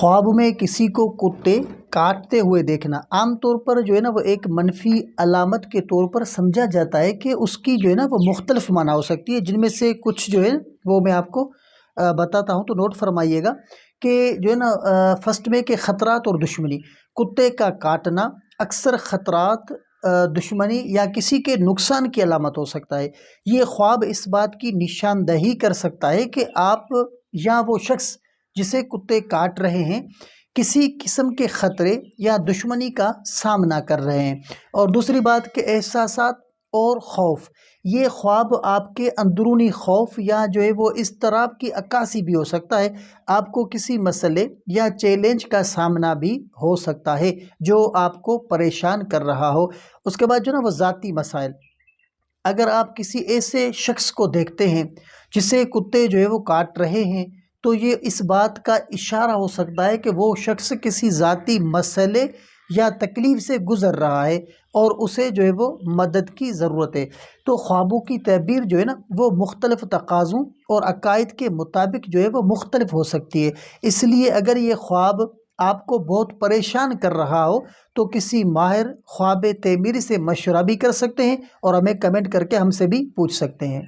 ख्वाब में किसी को कुत्ते काटते हुए देखना आम तौर पर जो है ना वो एक मनफी अलामत के तौर पर समझा जाता है कि उसकी जो है ना वो मुख्तलिफ माना हो सकती है, जिनमें से कुछ जो है वो मैं आपको बताता हूँ, तो नोट फरमाइएगा कि जो है ना फर्स्ट में कि ख़तरात और दुश्मनी। कुत्ते का काटना अक्सर ख़तरात, दुश्मनी या किसी के नुकसान की अलामत हो सकता है। ये ख्वाब इस बात की निशानदही कर सकता है कि आप या वो शख्स जिसे कुत्ते काट रहे हैं किसी किस्म के ख़तरे या दुश्मनी का सामना कर रहे हैं। और दूसरी बात कि एहसासात और खौफ, ये ख्वाब आपके अंदरूनी खौफ या जो है वो इज़्तिराब की अक्कासी भी हो सकता है। आपको किसी मसले या चैलेंज का सामना भी हो सकता है जो आपको परेशान कर रहा हो। उसके बाद जो ना वो ज़ाती मसाइल, अगर आप किसी ऐसे शख्स को देखते हैं जिसे कुत्ते जो है वो काट रहे हैं, तो ये इस बात का इशारा हो सकता है कि वो शख्स किसी ज़ाती मसले या तकलीफ़ से गुज़र रहा है और उसे जो है वो मदद की ज़रूरत है। तो ख्वाबों की तबीर जो है ना वो मुख्तलिफ़ तकाज़ों और अकायद के मुताबिक जो है वो मुख्तलिफ़ हो सकती है। इसलिए अगर ये ख्वाब आपको बहुत परेशान कर रहा हो तो किसी माहिर ख्वाब तमीर से मशवरा भी कर सकते हैं और हमें कमेंट करके हमसे भी पूछ सकते हैं।